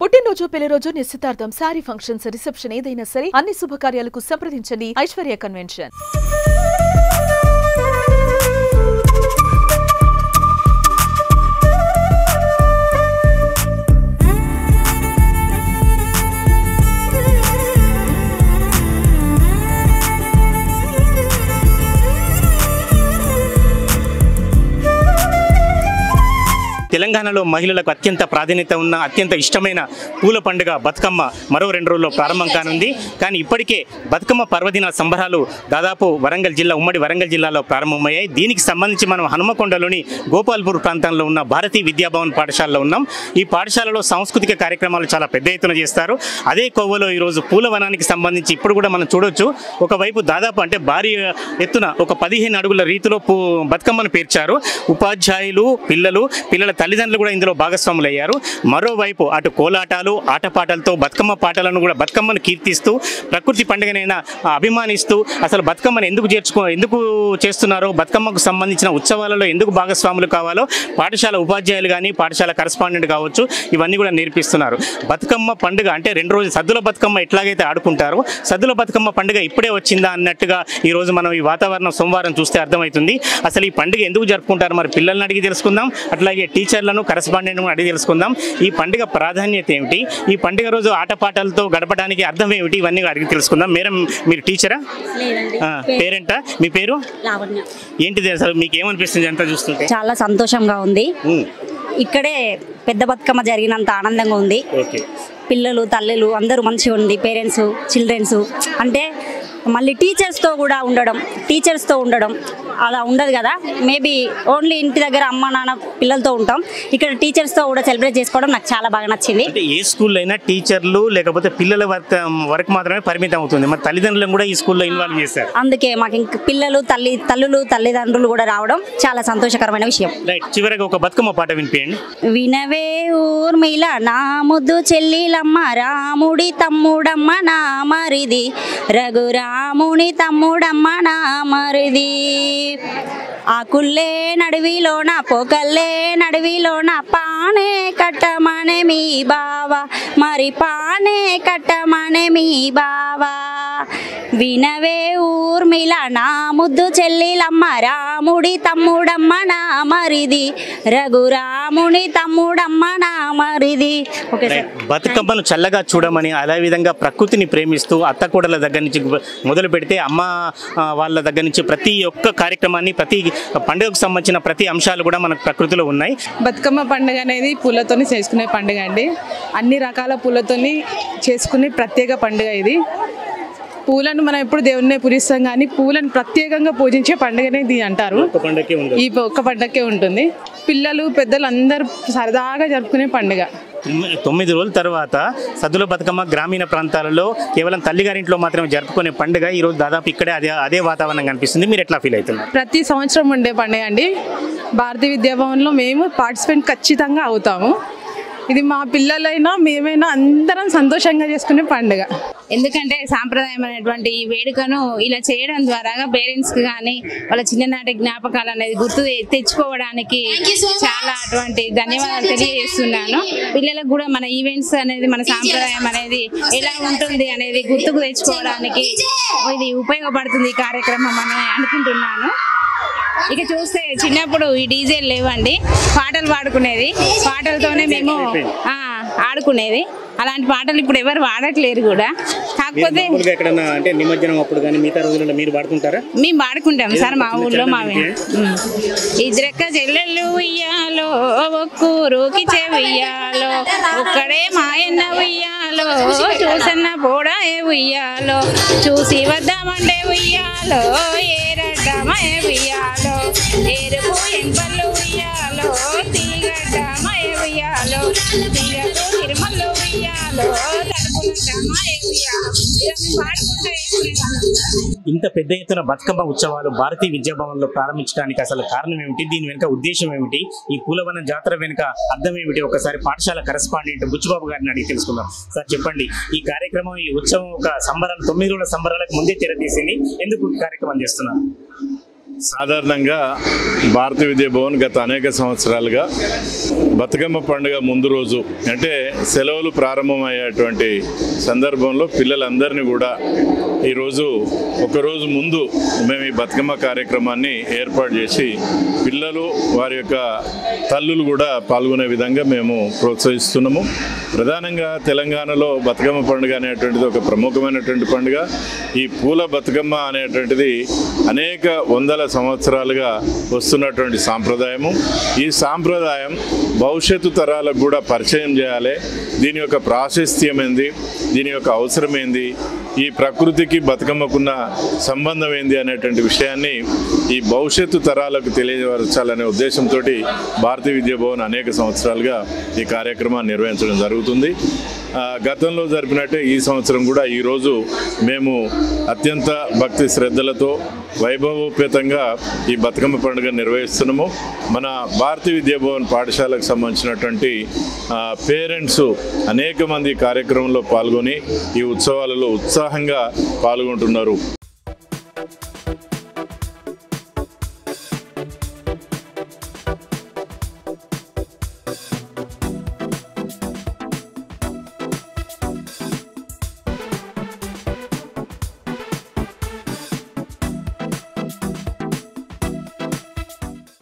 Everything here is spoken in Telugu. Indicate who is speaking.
Speaker 1: పుట్టినరోజు, పెళ్లి రోజు, నిశ్చితార్థం, సారీ ఫంక్షన్స్, రిసెప్షన్ ఏదైనా సరే అన్ని శుభకార్యాలకు సంప్రదించండి ఐశ్వర్య కన్వెన్షన్.
Speaker 2: తెలంగాణలో మహిళలకు అత్యంత ప్రాధాన్యత ఉన్న అత్యంత ఇష్టమైన పూల పండుగ బతుకమ్మ మరో 2 రోజుల్లో ప్రారంభం కానుంది. కానీ ఇప్పటికే బతుకమ్మ పర్వదిన సంబరాలు దాదాపు ఉమ్మడి వరంగల్ జిల్లాలో ప్రారంభమయ్యాయి. దీనికి సంబంధించి మనం హనుమకొండలోని గోపాల్పూర్ ప్రాంతంలో ఉన్న భారతీయ విద్యాభవన్ పాఠశాలలో ఉన్నాం. ఈ పాఠశాలలో సాంస్కృతిక కార్యక్రమాలు చాలా పెద్ద ఎత్తున చేస్తారు. అదే కోవలో ఈరోజు పూల వనానికి సంబంధించి ఇప్పుడు కూడా మనం చూడొచ్చు. ఒకవైపు దాదాపు అంటే భారీ ఎత్తున ఒక 15 అడుగుల రీతిలో బతుకమ్మను పేర్చారు. ఉపాధ్యాయులు, పిల్లల తల్లిదండ్రులు కూడా ఇందులో భాగస్వాములు అయ్యారు. మరోవైపు అటు కోలాటాలు, ఆటపాటలతో బతుకమ్మను కీర్తిస్తూ ప్రకృతి పండుగనైనా అభిమానిస్తూ అసలు బతుకమ్మను ఎందుకు చేస్తున్నారో, బతుకమ్మకు సంబంధించిన ఉత్సవాలలో ఎందుకు భాగస్వాములు కావాలో పాఠశాల ఉపాధ్యాయులు కానీ పాఠశాల కరెస్పాండెంట్ కావచ్చు ఇవన్నీ కూడా నేర్పిస్తున్నారు. బతుకమ్మ పండుగ అంటే 2 రోజులు సద్దుల బతుకమ్మ ఎట్లాగైతే ఆడుకుంటారో సద్దుల బతుకమ్మ పండుగ ఇప్పుడే వచ్చిందా అన్నట్టుగా ఈరోజు మనం ఈ వాతావరణం సోమవారం చూస్తే అర్థమవుతుంది. అసలు ఈ పండుగ ఎందుకు జరుపుకుంటారు మరి పిల్లల్ని అడిగి తెలుసుకుందాం. అట్లాగే టీచర్లను కరెస్పాండెంట్ను అడిగి తెలుసుకుందాం. ఈ పండుగ ప్రాధాన్యత ఏమిటి, ఈ పండుగ రోజు ఆటపాటలతో గడపడానికి అర్థం ఏమిటి, ఇవన్నీ అడిగి తెలుసుకుందాం. మేడం మీరు టీచరా? పేరెంటా? మీ పేరు? ఏంటిది అసలు మీకు ఏమనిపిస్తుంది అంతా చూస్తుంటే?
Speaker 3: చాలా సంతోషంగా ఉంది. ఇక్కడే పెద్ద బతుకమ్మ జరిగినంత ఆనందంగా ఉంది. పిల్లలు, తల్లులు అందరూ మంచిగా ఉంది. పేరెంట్స్, చిల్డ్రన్స్ అంటే మళ్ళీ టీచర్స్తో ఉండడం అలా ఉండదు కదా. మేబీ ఓన్లీ ఇంటి దగ్గర అమ్మ నాన్న పిల్లలతో ఉంటాం, ఇక్కడ టీచర్స్తో కూడా సెలబ్రేట్ చేసుకోవడం నాకు చాలా బాగా నచ్చింది.
Speaker 2: ఏ స్కూల్లో అయినా టీచర్లు లేకపోతే పిల్లల వరకు మాత్రమే పరిమితం అవుతుంది, మరి తల్లిదండ్రులను కూడా ఈ స్కూల్లో ఇన్వాల్వ్ చేశారు.
Speaker 3: అందుకే మాకు ఇంక తల్లిదండ్రులు కూడా రావడం చాలా సంతోషకరమైన విషయం.
Speaker 2: చివరిగా ఒక బతుకమ్మ పాట వినిపించండి.
Speaker 3: వినవే ఊర్మిళ నా ముద్దు చెల్లిలమ్మ, రాముడి తమ్ముడమ్మ నా మరిది, రఘురాముని తమ్ముడమ్మ నా మరిది, ఆకుల్లే నడివిలోన పోకల్లే నడివిలోన పానే కట్టమనే మీ బావా, మరి పానే కట్టమనే మీ బావా. వినవే ఊర్మిళ నా ముద్దు చెల్లిలమ్మ, రాముడి తమ్ముడమ్మ నా మరిది, రఘురాముని తమ్ముడమ్మ నా మరిది.
Speaker 2: బతుకమ్మను చల్లగా చూడమని, అదే విధంగా ప్రకృతిని ప్రేమిస్తూ అత్తకోడల దగ్గర నుంచి మొదలు పెడితే అమ్మ వాళ్ళ దగ్గర నుంచి ప్రతి ఒక్క కార్యక్రమాన్ని, ప్రతి పండుగకు సంబంధించిన ప్రతి అంశాలు కూడా మనకు ప్రకృతిలో ఉన్నాయి.
Speaker 4: బతుకమ్మ పండుగ అనేది పూలతోని చేసుకునే పండుగ అండి. అన్ని రకాల పూలతోని చేసుకునే ప్రత్యేక పండుగ ఇది. పూలను మనం ఎప్పుడు దేవుడినే పూజిస్తాం, కానీ పూలను ప్రత్యేకంగా పూజించే పండుగనే ఇది అంటారు. ఈ ఒక్క పండుగకే ఉంటుంది. పిల్లలు పెద్దలు అందరూ సరదాగా జరుపుకునే పండుగ.
Speaker 2: 9 రోజుల తర్వాత సద్దుల బతుకమ్మ గ్రామీణ ప్రాంతాలలో కేవలం తల్లిగారింట్లో మాత్రమే జరుపుకునే పండుగ ఈరోజు దాదాపు ఇక్కడే అదే వాతావరణం కనిపిస్తుంది. మీరు ఎట్లా ఫీల్ అవుతున్నారు?
Speaker 4: ప్రతి సంవత్సరం ఉండే పండుగ అండి. భారతీయ విద్యాభవన్లో మేము పార్టిసిపేట్ ఖచ్చితంగా అవుతాము. ఇది మా పిల్లలైనా మేమైనా అందరం సంతోషంగా చేసుకునే పండుగ.
Speaker 5: ఎందుకంటే సాంప్రదాయమైనటువంటి ఈ వేడుకను ఇలా చేయడం ద్వారా పేరెంట్స్కి కానీ వాళ్ళ చిన్ననాటి జ్ఞాపకాలు అనేది గుర్తు తెచ్చుకోవడానికి చాలా అటువంటి ధన్యవాదాలు తెలియజేస్తున్నాను. పిల్లలకు కూడా మన ఈవెంట్స్ అనేది, మన సాంప్రదాయం అనేది ఎలా ఉంటుంది అనేది గుర్తుకు తెచ్చుకోవడానికి ఇది ఉపయోగపడుతుంది ఈ కార్యక్రమం అని అనుకుంటున్నాను. ఇక చూస్తే చిన్నప్పుడు ఈ డీజేలు లేవండి, పాటలు పాడుకునేది, పాటలతోనే మేము ఆడుకునేది. అలాంటి పాటలు ఇప్పుడు ఎవరు వాడట్లేరు కూడా. కాకపోతే
Speaker 2: నిమజ్జనం అప్పుడు కానీ మిగతా రోజులలో మీరు పాడుకుంటారా?
Speaker 5: మేము పాడుకుంటాం సార్ మా ఊళ్ళో. ఇద్దరెక్క చెల్లెళ్ళు ఉయ్యాలో, ఒక్కూరుకి చెయ్యాలో, ఒక్కడే మాయన్న ఉయ్యాలో, చూసన్న పోడా ఉయ్యాలో, చూసి వద్దామంటే ఉయ్యాలో, ఏరడ్డమయ ఉయ్యాలో, ఏరుపు ఎంపళ్ళు ఉయ్యాలో, తీగడ్డమయ ఉయ్యాలో, తీగకు తిరుమల్లో ఉయ్యాలో, తడుపునడ్డమయ ఉయ్యాలో.
Speaker 2: ఇంత పెద్ద ఎత్తున బతుకమ్మ ఉత్సవాలు భారతీయ విద్యాభవన్లో ప్రారంభించడానికి అసలు కారణం ఏమిటి, దీని వెనుక ఉద్దేశం ఏమిటి, ఈ పూలవన జాతర వెనుక అర్థం ఏమిటి, ఒకసారి పాఠశాల కరెస్పాండెంట్ బుచ్చిబాబు గారిని అడిగి తెలుసుకుందాం. సార్ చెప్పండి, ఈ కార్యక్రమం, ఈ ఉత్సవం ఒక సంబరాలు 9 రోజుల సంబరాలకు ముందే తెరతీసింది, ఎందుకు కార్యక్రమం చేస్తున్నారు?
Speaker 6: సాధారణంగా భారతీయ విద్యా భవన్ గత అనేక సంవత్సరాలుగా బతుకమ్మ పండుగ ముందు రోజు అంటే సెలవులు ప్రారంభమయ్యేటువంటి సందర్భంలో పిల్లలందరినీ కూడా ఈరోజు ఒకరోజు ముందు మేము ఈ బతుకమ్మ కార్యక్రమాన్ని ఏర్పాటు చేసి పిల్లలు వారి యొక్క తల్లులు కూడా పాల్గొనే విధంగా మేము ప్రోత్సహిస్తున్నాము. ప్రధానంగా తెలంగాణలో బతుకమ్మ పండుగ అనేటువంటిది ఒక ప్రముఖమైనటువంటి పండుగ. ఈ పూల బతుకమ్మ అనేటువంటిది అనేక వందల సంవత్సరాలుగా వస్తున్నటువంటి సాంప్రదాయము. ఈ సాంప్రదాయం భవిష్యత్తు తరాలకు కూడా పరిచయం చేయాలి. దీని యొక్క ప్రాశస్త్యం ఏంది, దీని యొక్క అవసరం ఏంది, ఈ ప్రకృతికి బతుకమ్మకున్న సంబంధం ఏంది అనేటువంటి విషయాన్ని ఈ భవిష్యత్తు తరాలకు తెలియపరచాలనే ఉద్దేశంతో భారతీయ విద్యా భవన్ అనేక సంవత్సరాలుగా ఈ కార్యక్రమాన్ని నిర్వహించడం జరుగుతుంది. గతంలో జరిపినట్టే ఈ సంవత్సరం కూడా ఈరోజు మేము అత్యంత భక్తి శ్రద్ధలతో వైభవోపేతంగా ఈ బతుకమ్మ పండుగ నిర్వహిస్తున్నాము. మన భారతీయ విద్యా భవన్ పాఠశాలకు సంబంధించినటువంటి పేరెంట్స్ అనేక మంది కార్యక్రమంలో పాల్గొని ఈ ఉత్సవాలలో ఉత్సాహంగా పాల్గొంటున్నారు.